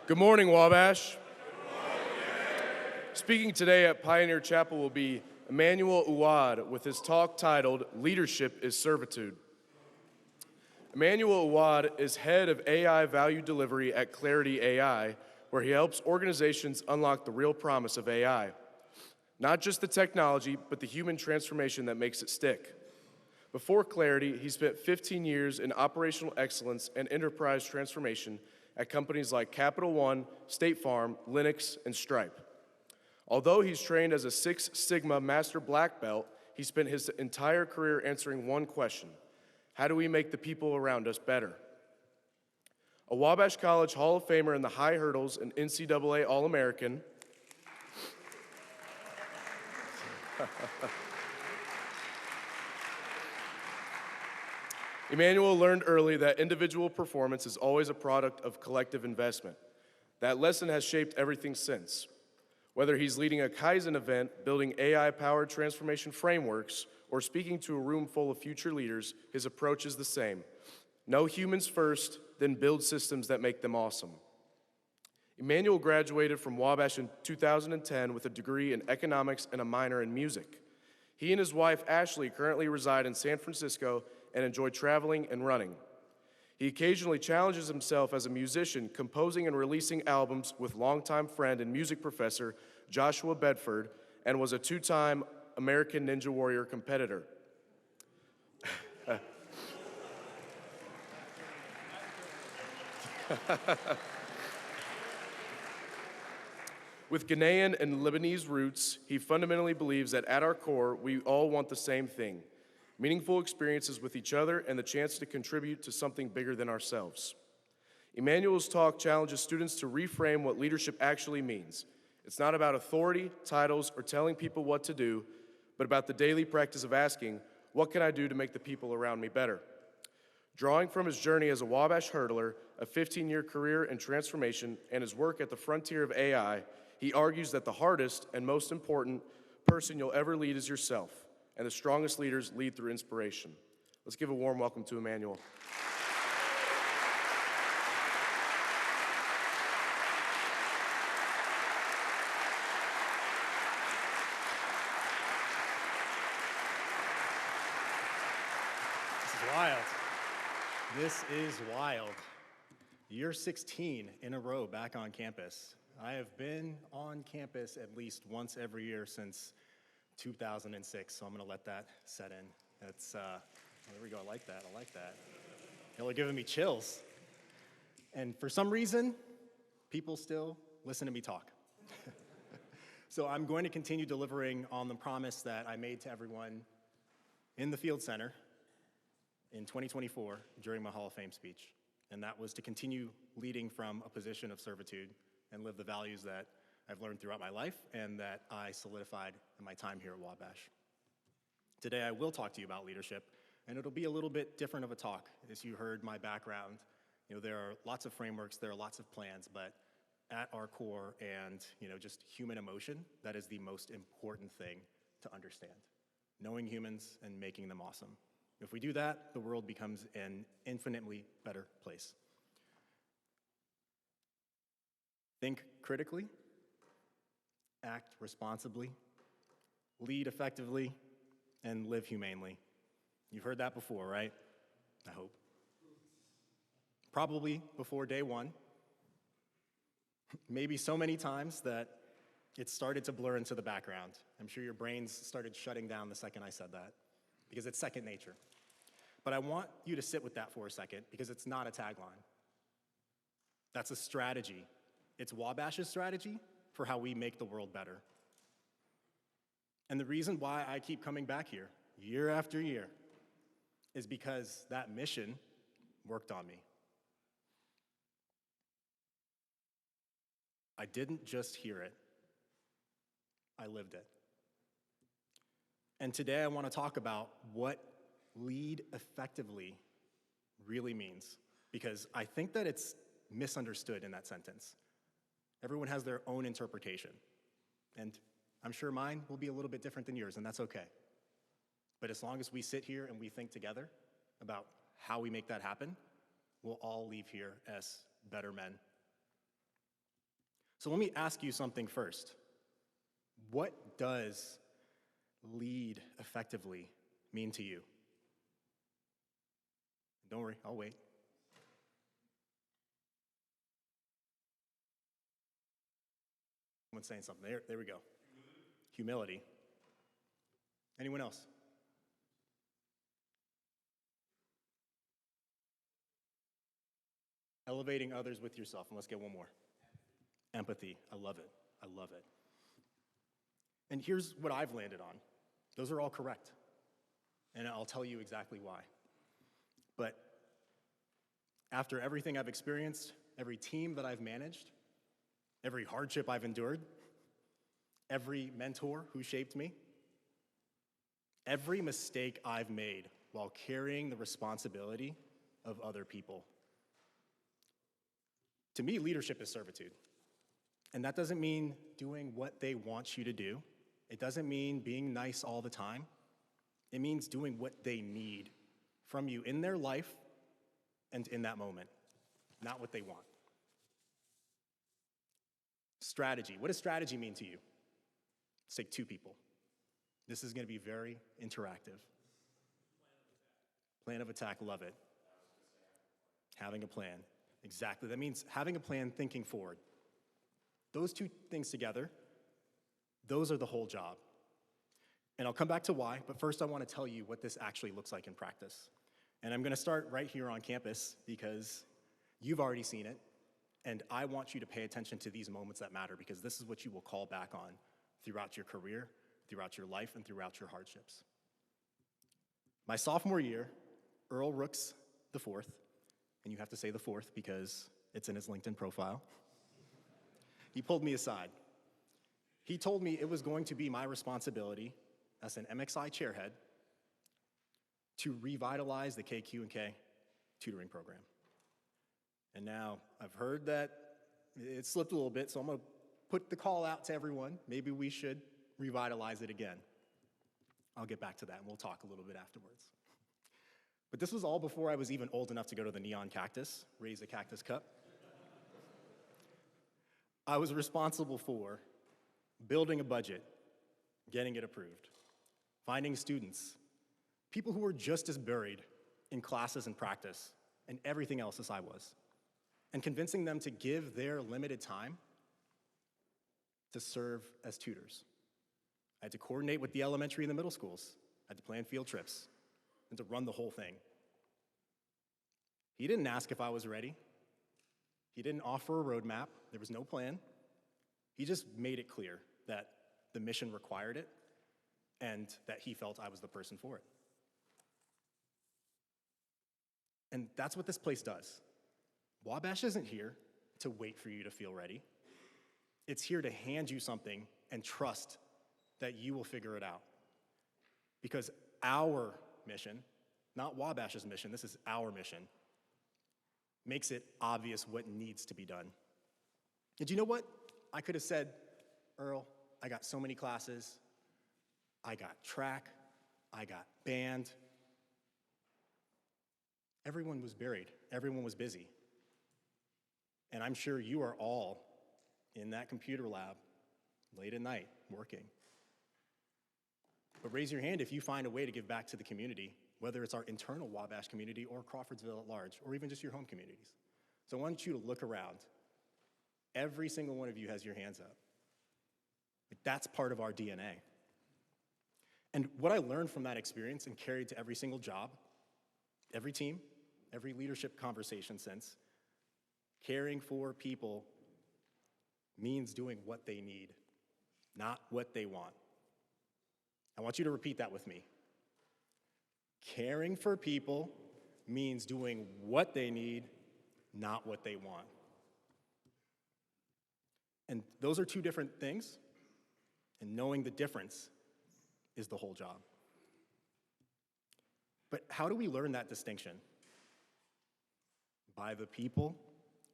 Good morning, Wabash. Speaking today at Pioneer Chapel will be Emmanuel Aouad with his talk titled Leadership is Servitude. Emmanuel Aouad is head of AI value delivery at Clarity AI, where he helps organizations unlock the real promise of AI. Not just the technology, but the human transformation that makes it stick. Before Clarity, he spent 15 years in operational excellence and enterprise transformation at companies like Capital One, State Farm, Linux, and Stripe. Although he's trained as a Six Sigma Master Black Belt, he spent his entire career answering one question: how do we make the people around us better? A Wabash College Hall of Famer in the high hurdles and NCAA All-American, Emmanuel learned early that individual performance is always a product of collective investment. That lesson has shaped everything since. Whether he's leading a Kaizen event, building AI-powered transformation frameworks, or speaking to a room full of future leaders, his approach is the same. Know humans first, then build systems that make them awesome. Emmanuel graduated from Wabash in 2010 with a degree in economics and a minor in music. He and his wife, Ashley, currently reside in San Francisco and enjoy traveling and running. He occasionally challenges himself as a musician, composing and releasing albums with longtime friend and music professor Joshua Bedford, and was a two-time American Ninja Warrior competitor. With Ghanaian and Lebanese roots, he fundamentally believes that at our core, we all want the same thing: meaningful experiences with each other and the chance to contribute to something bigger than ourselves. Emmanuel's talk challenges students to reframe what leadership actually means. It's not about authority, titles, or telling people what to do, but about the daily practice of asking, what can I do to make the people around me better? Drawing from his journey as a Wabash hurdler, a 15-year career in transformation, and his work at the frontier of AI, he argues that the hardest and most important person you'll ever lead is yourself, and the strongest leaders lead through inspiration. Let's give a warm welcome to Emmanuel. This is wild. This is wild. Year 16 in a row back on campus. I have been on campus at least once every year since 2006, so I'm gonna let that set in. That's, there we go, I like that. Y'all are giving me chills. And for some reason, people still listen to me talk. So I'm going to continue delivering on the promise that I made to everyone in the Field Center in 2024 during my Hall of Fame speech. And that was to continue leading from a position of servitude and live the values that I've learned throughout my life and that I solidified in my time here at Wabash. Today I will talk to you about leadership, and it'll be a little bit different of a talk. As you heard my background, there are lots of frameworks, there are lots of plans, but at our core and just human emotion, that is the most important thing to understand. Knowing humans and making them awesome. If we do that, the world becomes an infinitely better place. Think critically, act responsibly, lead effectively, and live humanely. You've heard that before, right? I hope. Probably before day one. Maybe so many times that it started to blur into the background. I'm sure your brains started shutting down the second I said that, because it's second nature. But I want you to sit with that for a second, because it's not a tagline. That's a strategy. It's Wabash's strategy for how we make the world better. And the reason why I keep coming back here year after year is because that mission worked on me. I didn't just hear it, I lived it. And today I want to talk about what lead effectively really means, because I think that it's misunderstood in that sentence. Everyone has their own interpretation, and I'm sure mine will be a little bit different than yours, and that's okay. But as long as we sit here and we think together about how we make that happen, we'll all leave here as better men. So let me ask you something first. What does lead effectively mean to you? Don't worry, I'll wait. Someone's saying something. There we go. Humility. Anyone else? Elevating others with yourself. And let's get one more. Empathy. I love it. I love it. And here's what I've landed on. Those are all correct. And I'll tell you exactly why. But after everything I've experienced, every team that I've managed, every hardship I've endured, every mentor who shaped me, every mistake I've made while carrying the responsibility of other people. To me, leadership is servitude. And that doesn't mean doing what they want you to do. It doesn't mean being nice all the time. It means doing what they need from you in their life and in that moment, not what they want. Strategy. What does strategy mean to you? Let's take two people. This is going to be very interactive. Plan of attack, love it. Having a plan. Exactly. That means having a plan, thinking forward. Those two things together, those are the whole job. And I'll come back to why, but first I want to tell you what this actually looks like in practice. And I'm going to start right here on campus because you've already seen it, and I want you to pay attention to these moments that matter because this is what you will call back on throughout your career, throughout your life, and throughout your hardships. My sophomore year, Earl Rooks IV, and you have to say the fourth because it's in his LinkedIn profile, he pulled me aside. He told me it was going to be my responsibility as an MXI chairhead to revitalize the KQ&K tutoring program. And now I've heard that it slipped a little bit, so I'm going to put the call out to everyone. Maybe we should revitalize it again. I'll get back to that, and we'll talk a little bit afterwards. But this was all before I was even old enough to go to the Neon Cactus, raise a cactus cup. I was responsible for building a budget, getting it approved, finding students, people who were just as buried in classes and practice and everything else as I was, and convincing them to give their limited time to serve as tutors. I had to coordinate with the elementary and the middle schools. I had to plan field trips and to run the whole thing. He didn't ask if I was ready. He didn't offer a roadmap. There was no plan. He just made it clear that the mission required it and that he felt I was the person for it. And that's what this place does. Wabash isn't here to wait for you to feel ready. It's here to hand you something and trust that you will figure it out. Because our mission, not Wabash's mission, this is our mission, makes it obvious what needs to be done. And you know what? I could have said, Earl, I got so many classes. I got track. I got band. Everyone was buried. Everyone was busy. And I'm sure you are all in that computer lab late at night working. But raise your hand if you find a way to give back to the community, whether it's our internal Wabash community or Crawfordsville at large, or even just your home communities. So I want you to look around. Every single one of you has your hands up. That's part of our DNA. And what I learned from that experience and carried to every single job, every team, every leadership conversation since, caring for people means doing what they need, not what they want. I want you to repeat that with me. Caring for people means doing what they need, not what they want. And those are two different things, and knowing the difference is the whole job. But how do we learn that distinction? By the people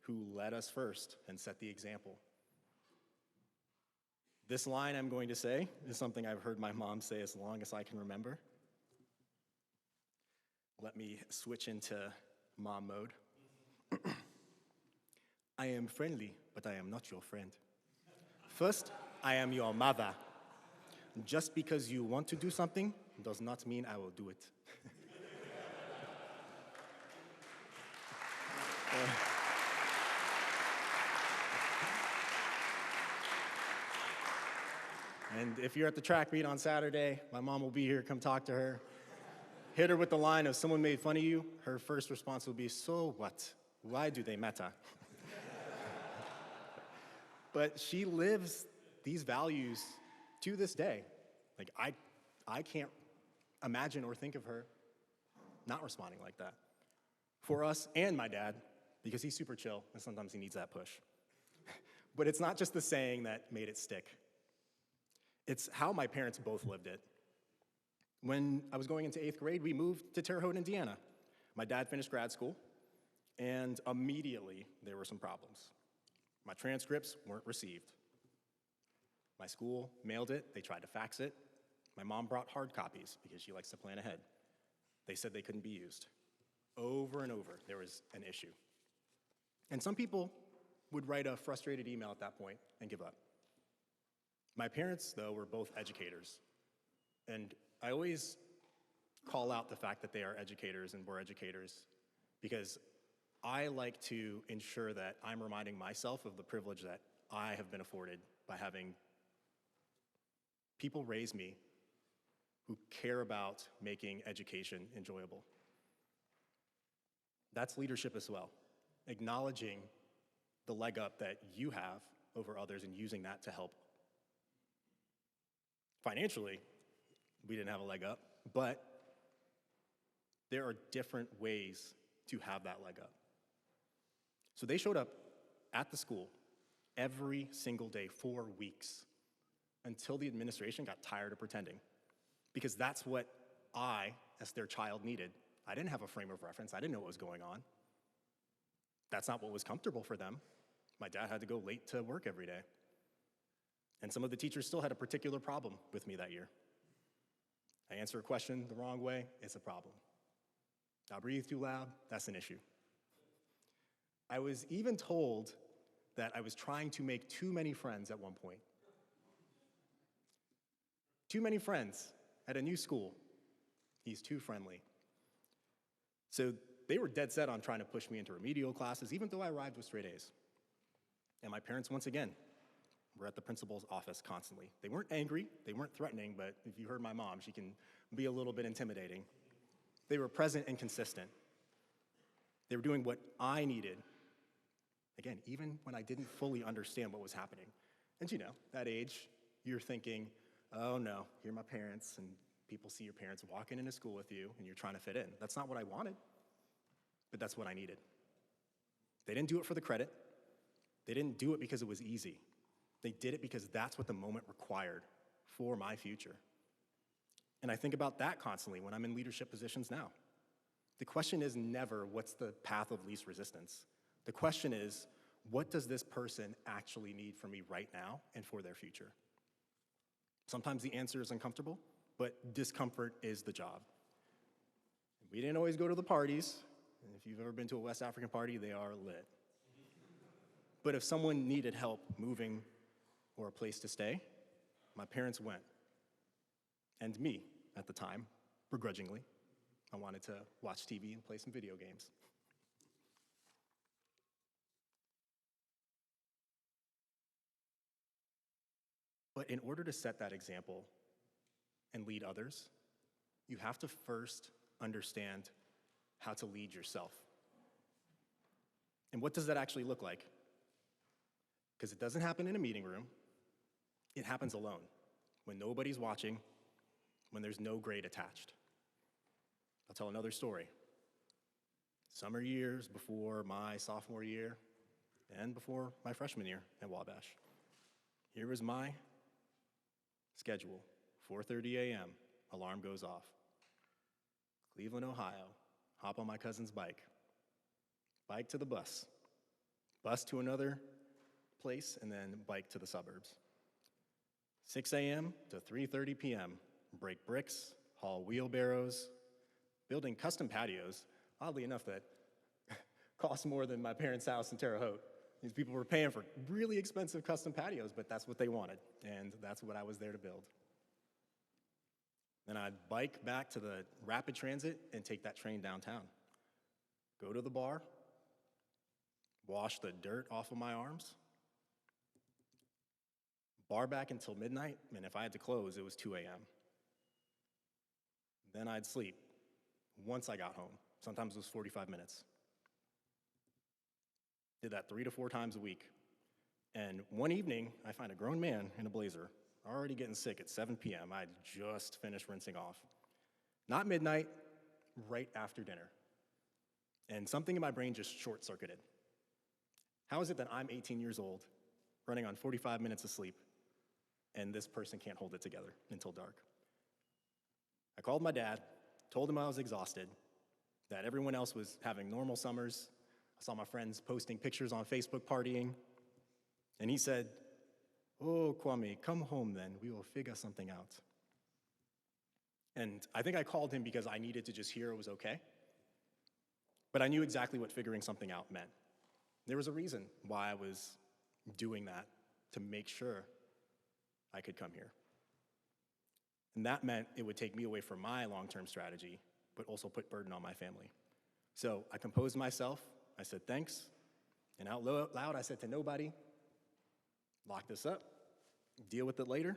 who led us first and set the example. This line I'm going to say is something I've heard my mom say as long as I can remember. Let me switch into mom mode. I am friendly, but I am not your friend. First, I am your mother. Just because you want to do something does not mean I will do it. And if you're at the track meet on Saturday, my mom will be here, come talk to her. Hit her with the line, if someone made fun of you, her first response will be, so what? Why do they matter? But she lives these values to this day. Like, I can't imagine or think of her not responding like that. For us and my dad, because he's super chill, and sometimes he needs that push. But it's not just the saying that made it stick. It's how my parents both lived it. When I was going into 8th grade, we moved to Terre Haute, Indiana. My dad finished grad school, and immediately there were some problems. My transcripts weren't received. My school mailed it, they tried to fax it. My mom brought hard copies because she likes to plan ahead. They said they couldn't be used. Over and over, there was an issue. And some people would write a frustrated email at that point and give up. My parents, though, were both educators. And I always call out the fact that they are educators and were educators because I like to ensure that I'm reminding myself of the privilege that I have been afforded by having people raise me who care about making education enjoyable. That's leadership as well, acknowledging the leg up that you have over others and using that to help. Financially, we didn't have a leg up, but there are different ways to have that leg up. So they showed up at the school every single day for weeks until the administration got tired of pretending, because that's what I, as their child, needed. I didn't have a frame of reference. I didn't know what was going on. That's not what was comfortable for them. My dad had to go late to work every day. And some of the teachers still had a particular problem with me that year. I answer a question the wrong way, it's a problem. I breathe too loud, that's an issue. I was even told that I was trying to make too many friends at one point. Too many friends at a new school. He's too friendly. So they were dead set on trying to push me into remedial classes, even though I arrived with straight A's. And my parents, once again, were at the principal's office constantly. They weren't angry, they weren't threatening, but if you heard my mom, she can be a little bit intimidating. They were present and consistent. They were doing what I needed. Again, even when I didn't fully understand what was happening. And you know, that age, you're thinking, oh no, you're my parents, and people see your parents walking into school with you, and you're trying to fit in. That's not what I wanted, but that's what I needed. They didn't do it for the credit. They didn't do it because it was easy. They did it because that's what the moment required for my future. And I think about that constantly when I'm in leadership positions now. The question is never, what's the path of least resistance? The question is, what does this person actually need from me right now and for their future? Sometimes the answer is uncomfortable, but discomfort is the job. We didn't always go to the parties, and if you've ever been to a West African party, they are lit. But if someone needed help moving or a place to stay, my parents went. And me, at the time, begrudgingly, I wanted to watch TV and play some video games. But in order to set that example and lead others, you have to first understand how to lead yourself. And what does that actually look like? Because it doesn't happen in a meeting room. It happens alone, when nobody's watching, when there's no grade attached. I'll tell another story. Summer years before my sophomore year and before my freshman year at Wabash. Here was my schedule, 4:30 a.m., alarm goes off. Cleveland, Ohio, hop on my cousin's bike to the bus to another place, and then bike to the suburbs. 6 a.m. to 3:30 p.m., break bricks, haul wheelbarrows, building custom patios, oddly enough that cost more than my parents' house in Terre Haute, These people were paying for really expensive custom patios, but that's what they wanted, and that's what I was there to build. Then I'd bike back to the rapid transit and take that train downtown. Go to the bar, wash the dirt off of my arms, bar back until midnight, and if I had to close, it was 2 a.m. Then I'd sleep once I got home. Sometimes it was 45 minutes. Did that 3 to 4 times a week. And one evening, I find a grown man in a blazer, already getting sick at 7 p.m. I'd just finished rinsing off. Not midnight, right after dinner. And something in my brain just short-circuited. How is it that I'm 18 years old, running on 45 minutes of sleep, and this person can't hold it together until dark? I called my dad, told him I was exhausted, that everyone else was having normal summers. I saw my friends posting pictures on Facebook partying, and he said, "Oh, Kwame, come home then. We will figure something out." And I think I called him because I needed to just hear it was okay. But I knew exactly what figuring something out meant. There was a reason why I was doing that, to make sure I could come here. And that meant it would take me away from my long-term strategy, but also put burden on my family. So I composed myself, I said thanks, and out loud I said to nobody, lock this up, deal with it later.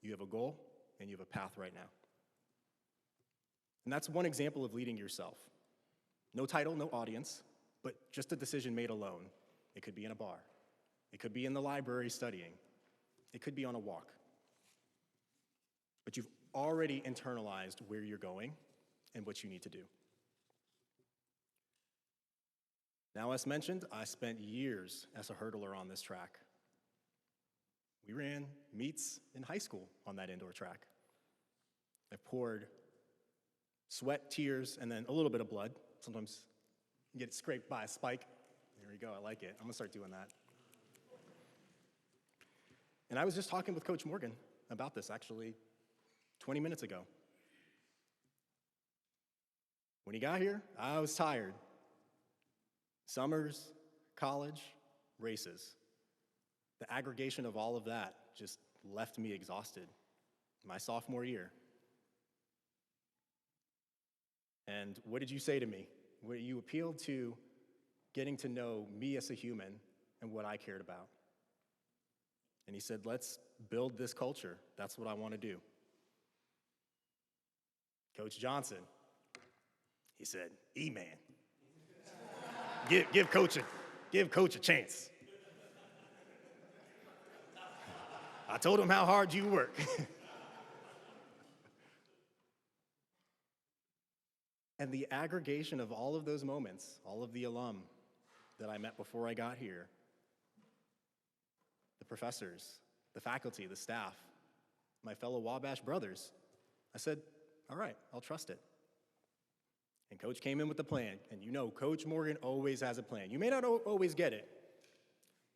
You have a goal, and you have a path right now. And that's one example of leading yourself. No title, no audience, but just a decision made alone. It could be in a bar. It could be in the library studying. It could be on a walk. But you've already internalized where you're going and what you need to do. Now, as mentioned, I spent years as a hurdler on this track. We ran meets in high school on that indoor track. I poured sweat, tears, and then a little bit of blood. Sometimes you get scraped by a spike. There we go, I like it. I'm gonna start doing that. And I was just talking with Coach Morgan about this actually 20 minutes ago. When he got here, I was tired. Summers, college, races. The aggregation of all of that just left me exhausted my sophomore year. And what did you say to me? Where you appealed to getting to know me as a human and what I cared about. And he said, let's build this culture. That's what I want to do. Coach Johnson, he said, E-man. give coach a chance. I told him how hard you work. And the aggregation of all of those moments, all of the alum that I met before I got here, the professors, the faculty, the staff, my fellow Wabash brothers, I said, all right, I'll trust it. And Coach came in with a plan, and you know Coach Morgan always has a plan. You may not always get it,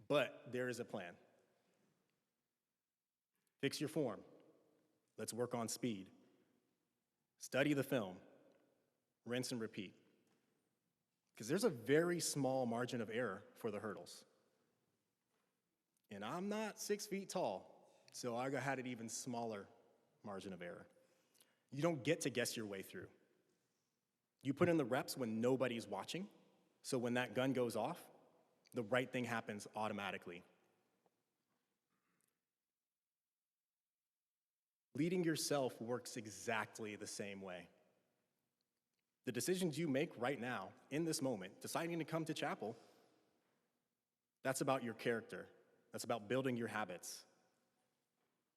but there is a plan. Fix your form. Let's work on speed. Study the film. Rinse and repeat. Because there's a very small margin of error for the hurdles. And I'm not 6 feet tall, so I had an even smaller margin of error. You don't get to guess your way through. You put in the reps when nobody's watching, so when that gun goes off, the right thing happens automatically. Leading yourself works exactly the same way. The decisions you make right now, in this moment, deciding to come to chapel, that's about your character. That's about building your habits.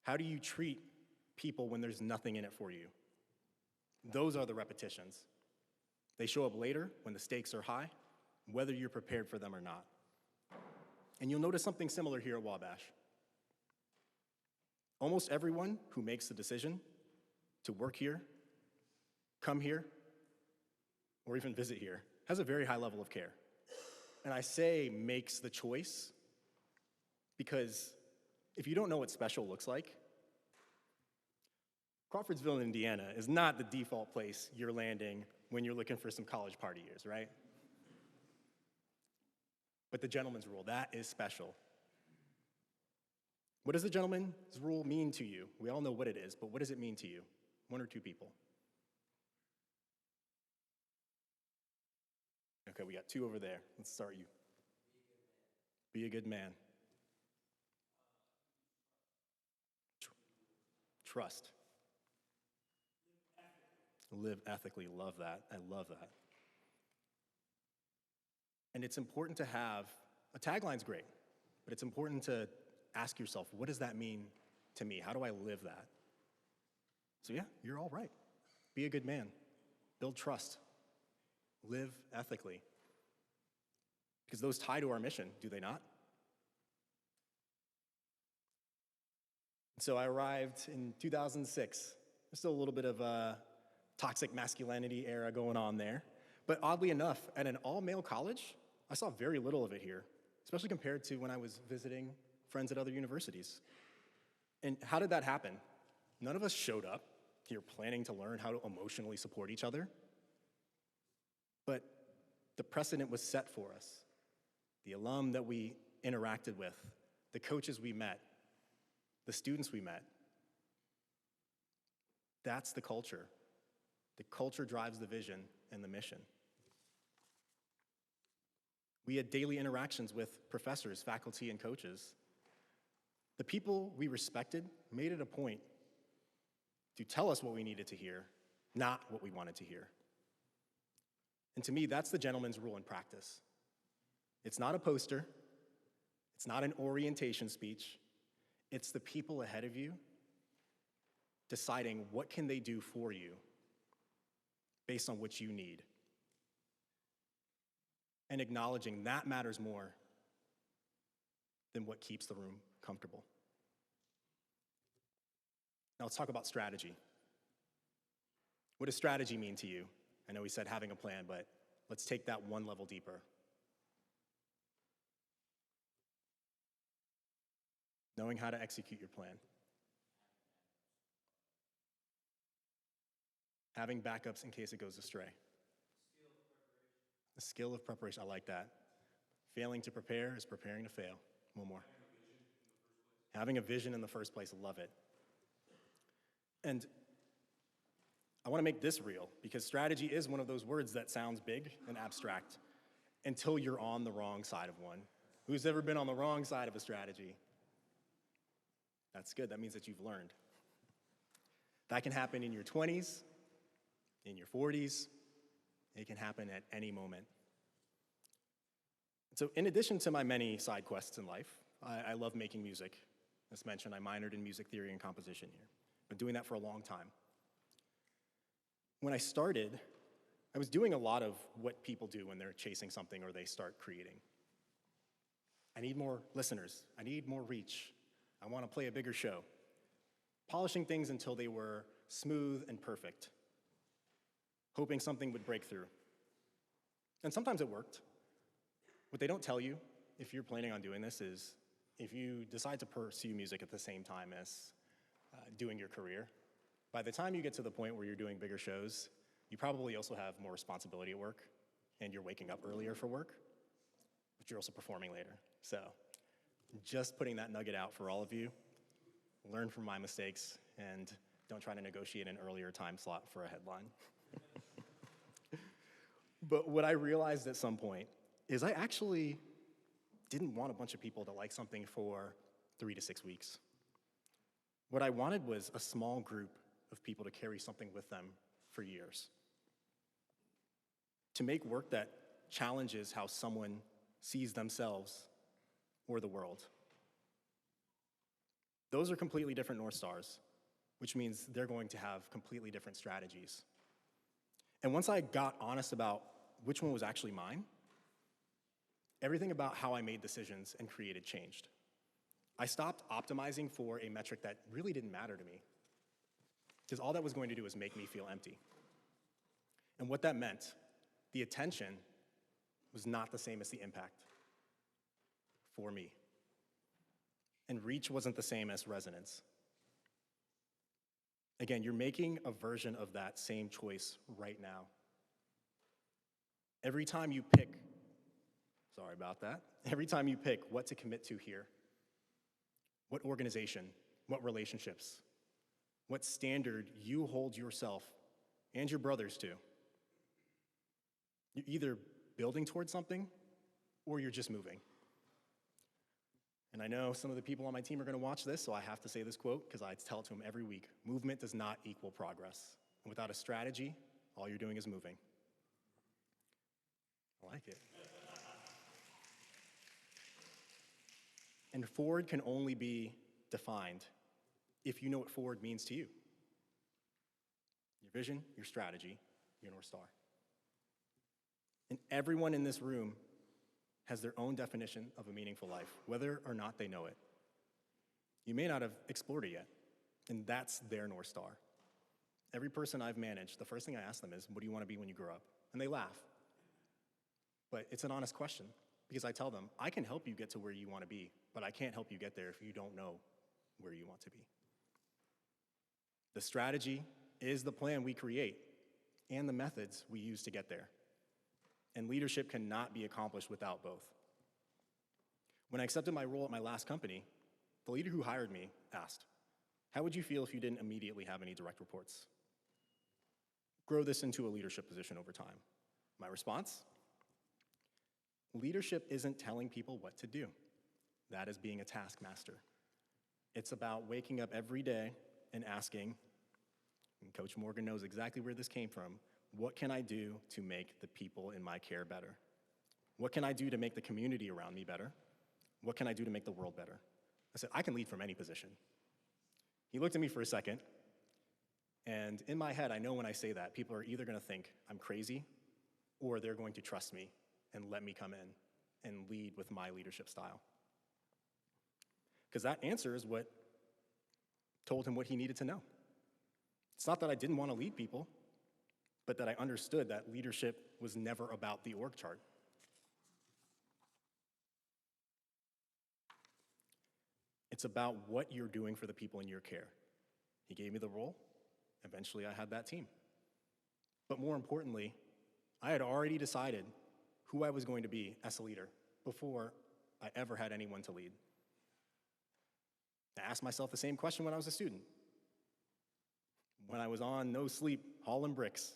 How do you treat people when there's nothing in it for you? Those are the repetitions. They show up later when the stakes are high, whether you're prepared for them or not. And you'll notice something similar here at Wabash. Almost everyone who makes the decision to work here, come here, or even visit here has a very high level of care. And I say makes the choice because if you don't know what special looks like, Crawfordsville, Indiana is not the default place you're landing when you're looking for some college party years, right? But the gentleman's rule, that is special. What does the gentleman's rule mean to you? We all know what it is, but what does it mean to you? One or two people? Okay, we got two over there. Let's start you. Be a good man. Trust. Live ethically. Love that. I love that. And it's important to have, a tagline's great, but it's important to ask yourself, what does that mean to me? How do I live that? So yeah, you're all right. Be a good man. Build trust. Live ethically. Because those tie to our mission, do they not? So I arrived in 2006. There's still a little bit of a toxic masculinity era going on there. But oddly enough, at an all-male college, I saw very little of it here, especially compared to when I was visiting friends at other universities. And how did that happen? None of us showed up here planning to learn how to emotionally support each other. But the precedent was set for us. The alum that we interacted with, the coaches we met, the students we met. That's the culture. The culture drives the vision and the mission. We had daily interactions with professors, faculty, and coaches. The people we respected made it a point to tell us what we needed to hear, not what we wanted to hear. And to me, that's the gentleman's rule in practice. It's not a poster. It's not an orientation speech. It's the people ahead of you deciding what can they do for you based on what you need. And acknowledging that matters more than what keeps the room comfortable. Now let's talk about strategy. What does strategy mean to you? I know we said having a plan, but let's take that one level deeper. Knowing how to execute your plan. Having backups in case it goes astray. The skill of preparation, I like that. Failing to prepare is preparing to fail. One more. Having a vision in the first place, love it. And I want to make this real, because strategy is one of those words that sounds big and abstract until you're on the wrong side of one. Who's ever been on the wrong side of a strategy? That's good. That means that you've learned. That can happen in your 20s, in your 40s. It can happen at any moment. So in addition to my many side quests in life, I love making music. As mentioned, I minored in music theory and composition here. Been doing that for a long time. When I started, I was doing a lot of what people do when they're chasing something or they start creating. I need more listeners. I need more reach. I want to play a bigger show. Polishing things until they were smooth and perfect, hoping something would break through. And sometimes it worked. What they don't tell you, if you're planning on doing this, is if you decide to pursue music at the same time as doing your career, by the time you get to the point where you're doing bigger shows, you probably also have more responsibility at work, and you're waking up earlier for work, but you're also performing later. So just putting that nugget out for all of you. Learn from my mistakes, and don't try to negotiate an earlier time slot for a headline. But what I realized at some point is I actually didn't want a bunch of people to like something for 3 to 6 weeks. What I wanted was a small group of people to carry something with them for years. To make work that challenges how someone sees themselves or the world. Those are completely different North Stars, which means they're going to have completely different strategies. And once I got honest about which one was actually mine, everything about how I made decisions and created changed. I stopped optimizing for a metric that really didn't matter to me, because all that was going to do was make me feel empty. And what that meant, the attention was not the same as the impact for me. And reach wasn't the same as resonance. Again, you're making a version of that same choice right now. Every time you pick Sorry about that. Every time you pick what to commit to here, what organization, what relationships, what standard you hold yourself and your brothers to, you're either building towards something or you're just moving. And I know some of the people on my team are going to watch this, so I have to say this quote because I tell it to them every week. Movement does not equal progress. And without a strategy, all you're doing is moving. I like it. And forward can only be defined if you know what forward means to you. Your vision, your strategy, your North Star. And everyone in this room has their own definition of a meaningful life, whether or not they know it. You may not have explored it yet, and that's their North Star. Every person I've managed, the first thing I ask them is, what do you want to be when you grow up? And they laugh. But it's an honest question, because I tell them, I can help you get to where you want to be, but I can't help you get there if you don't know where you want to be. The strategy is the plan we create and the methods we use to get there. And leadership cannot be accomplished without both. When I accepted my role at my last company, the leader who hired me asked, how would you feel if you didn't immediately have any direct reports? Grow this into a leadership position over time. My response? Leadership isn't telling people what to do. That is being a taskmaster. It's about waking up every day and asking, and Coach Morgan knows exactly where this came from, what can I do to make the people in my care better? What can I do to make the community around me better? What can I do to make the world better? I said, I can lead from any position. He looked at me for a second, and in my head, I know when I say that, people are either gonna think I'm crazy, or they're going to trust me and let me come in and lead with my leadership style. Because that answer is what told him what he needed to know. It's not that I didn't want to lead people, but that I understood that leadership was never about the org chart. It's about what you're doing for the people in your care. He gave me the role. Eventually, I had that team. But more importantly, I had already decided who I was going to be as a leader before I ever had anyone to lead. I asked myself the same question when I was a student. When I was on no sleep, hauling bricks.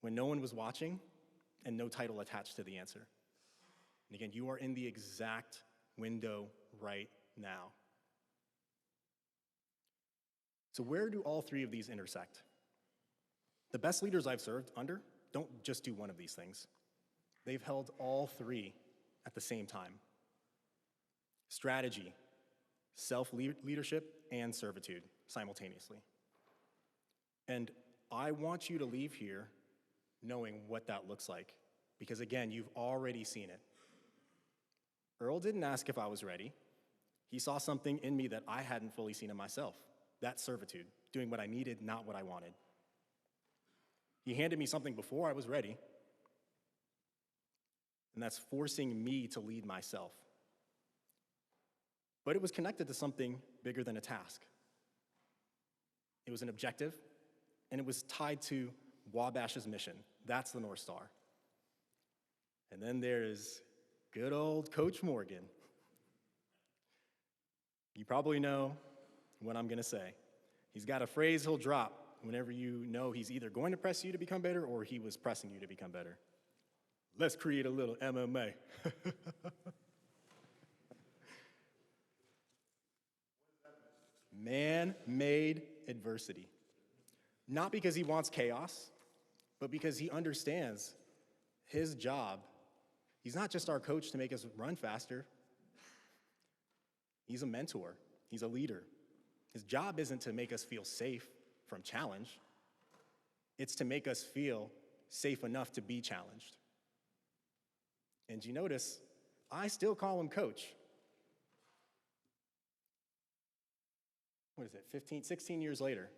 When no one was watching and no title attached to the answer. And again, you are in the exact window right now. So where do all three of these intersect? The best leaders I've served under don't just do one of these things. They've held all three at the same time. Strategy, self-leadership, and servitude simultaneously. And I want you to leave here knowing what that looks like, because again, you've already seen it. Earl didn't ask if I was ready. He saw something in me that I hadn't fully seen in myself. That's servitude, doing what I needed, not what I wanted. He handed me something before I was ready, and that's forcing me to lead myself. But it was connected to something bigger than a task. It was an objective, and it was tied to Wabash's mission. That's the North Star. And then there is good old Coach Morgan. You probably know what I'm gonna say. He's got a phrase he'll drop whenever you know he's either going to press you to become better or he was pressing you to become better. Let's create a little MMA. Man-made adversity. Not because he wants chaos, but because he understands his job. He's not just our coach to make us run faster. He's a mentor. He's a leader. His job isn't to make us feel safe from challenge. It's to make us feel safe enough to be challenged. And you notice, I still call him coach. What is it, 16 years later?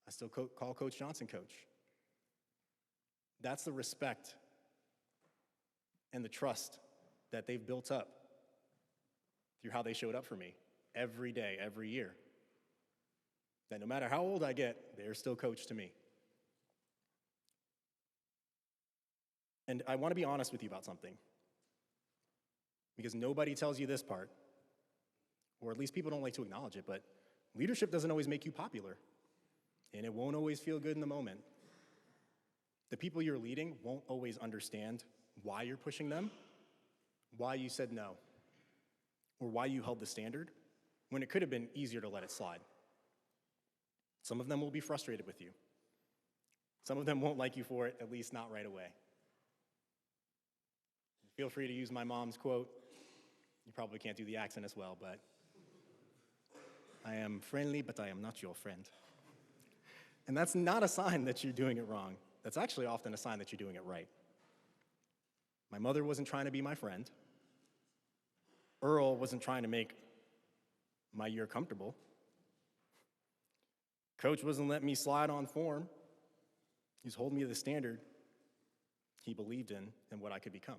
I still call Coach Johnson coach. That's the respect and the trust that they've built up through how they showed up for me every day, every year. That no matter how old I get, they're still coach to me. And I want to be honest with you about something, because nobody tells you this part, or at least people don't like to acknowledge it, but leadership doesn't always make you popular, and it won't always feel good in the moment. The people you're leading won't always understand why you're pushing them, why you said no, or why you held the standard when it could have been easier to let it slide. Some of them will be frustrated with you. Some of them won't like you for it, at least not right away. Feel free to use my mom's quote. You probably can't do the accent as well, but I am friendly, but I am not your friend. And that's not a sign that you're doing it wrong. That's actually often a sign that you're doing it right. My mother wasn't trying to be my friend. Earl wasn't trying to make my year comfortable. Coach wasn't letting me slide on form. He's holding me to the standard he believed in and what I could become.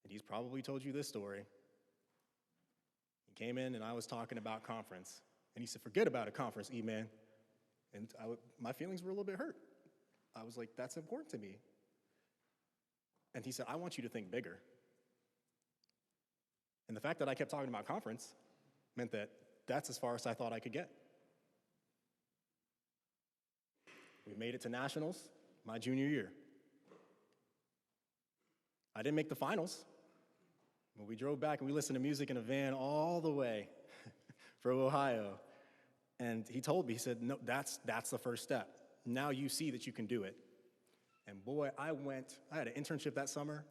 And he's probably told you this story. He came in and I was talking about conference. And he said, "Forget about a conference, E-Man." And my feelings were a little bit hurt. I was like, that's important to me. And he said, "I want you to think bigger." And the fact that I kept talking about conference meant that that's as far as I thought I could get. We made it to nationals my junior year. I didn't make the finals, but we drove back and we listened to music in a van all the way from Ohio. And he told me, he said, "No, that's the first step. Now you see that you can do it." And boy, I had an internship that summer,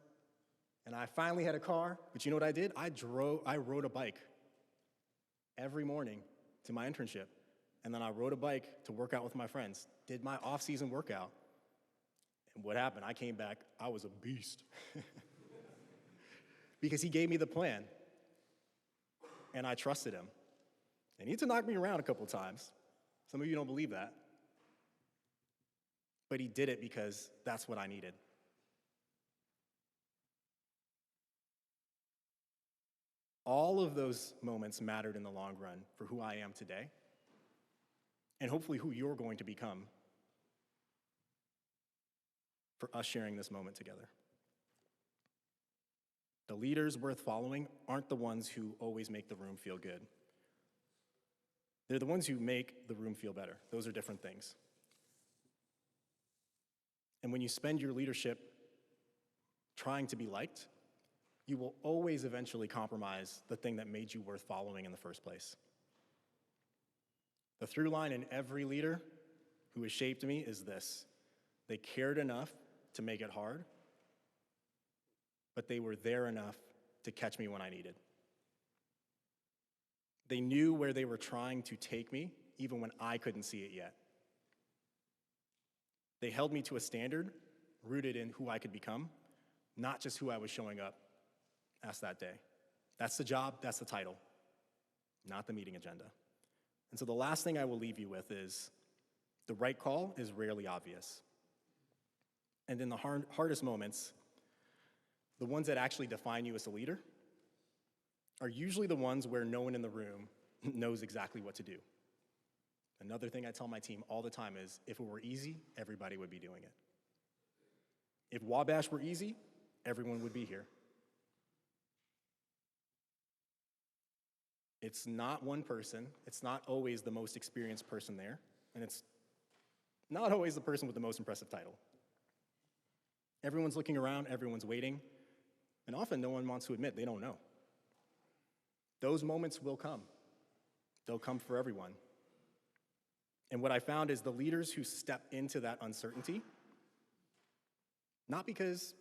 and I finally had a car, but you know what I did? I rode a bike every morning to my internship, and then I rode a bike to work out with my friends, did my off-season workout. And what happened? I came back, I was a beast. Because he gave me the plan, and I trusted him. And he had to knock me around a couple times. Some of you don't believe that. But he did it because that's what I needed. All of those moments mattered in the long run for who I am today, and hopefully who you're going to become for us sharing this moment together. The leaders worth following aren't the ones who always make the room feel good. They're the ones who make the room feel better. Those are different things. And when you spend your leadership trying to be liked, you will always eventually compromise the thing that made you worth following in the first place. The through line in every leader who has shaped me is this: they cared enough to make it hard, but they were there enough to catch me when I needed. They knew where they were trying to take me, even when I couldn't see it yet. They held me to a standard rooted in who I could become, not just who I was showing up as that day. That's the job, that's the title, not the meeting agenda. And so the last thing I will leave you with is the right call is rarely obvious. And in the hardest moments, the ones that actually define you as a leader are usually the ones where no one in the room knows exactly what to do. Another thing I tell my team all the time is, if it were easy, everybody would be doing it. If Wabash were easy, everyone would be here. It's not one person, it's not always the most experienced person there, and it's not always the person with the most impressive title. Everyone's looking around, everyone's waiting, and often no one wants to admit they don't know. Those moments will come. They'll come for everyone. And what I found is the leaders who step into that uncertainty, not because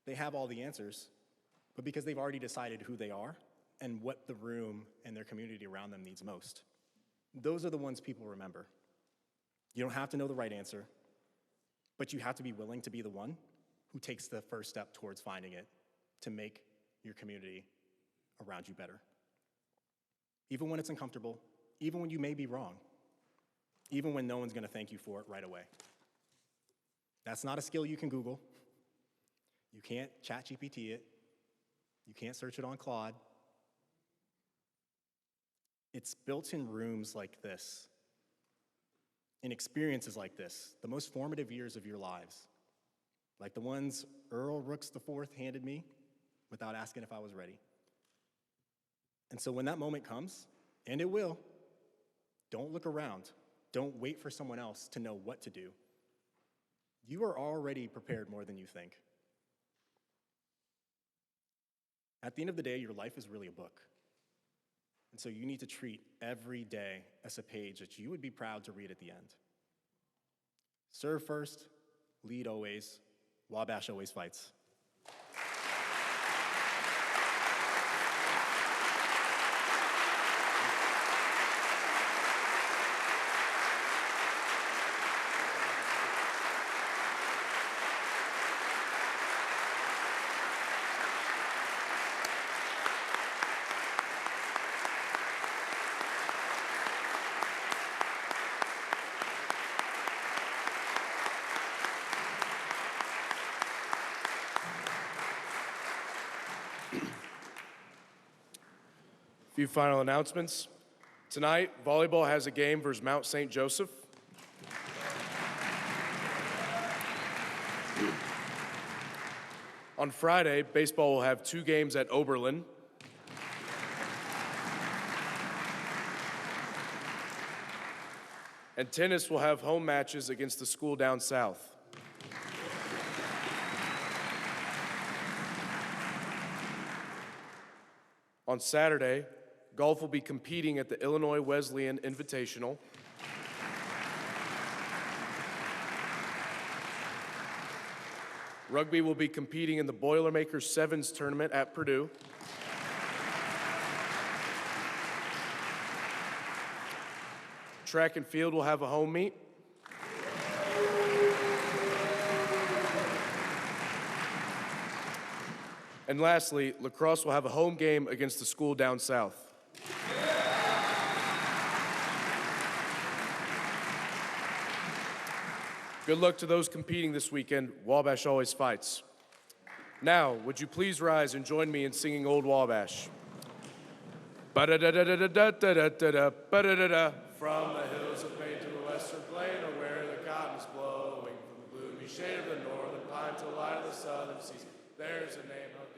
they have all the answers, but because they've already decided who they are and what the room and their community around them needs most. Those are the ones people remember. You don't have to know the right answer, but you have to be willing to be the one who takes the first step towards finding it to make your community around you better. Even when it's uncomfortable, even when you may be wrong, even when no one's gonna thank you for it right away. That's not a skill you can Google. You can't ChatGPT it. You can't search it on Claude. It's built in rooms like this, in experiences like this, the most formative years of your lives, like the ones Earl Rooks IV handed me without asking if I was ready. And so when that moment comes, and it will, don't look around. Don't wait for someone else to know what to do. You are already prepared more than you think. At the end of the day, your life is really a book. And so you need to treat every day as a page that you would be proud to read at the end. Serve first, lead always, Wabash always fights. Few final announcements. Tonight, volleyball has a game versus Mount St. Joseph. On Friday, baseball will have 2 games at Oberlin. And tennis will have home matches against the school down south. On Saturday, golf will be competing at the Illinois Wesleyan Invitational. Rugby will be competing in the Boilermakers Sevens tournament at Purdue. Track and field will have a home meet. And lastly, lacrosse will have a home game against the school down south. Good luck to those competing this weekend. Wabash always fights. Now, would you please rise and join me in singing Old Wabash? Ba-da-da-da-da-da-da-da-da-da, ba-da-da-da. From the hills of Maine to the western plain, or where the cotton is blowing, from the gloomy shade of the northern pine to the light of the southern seas, there's a name of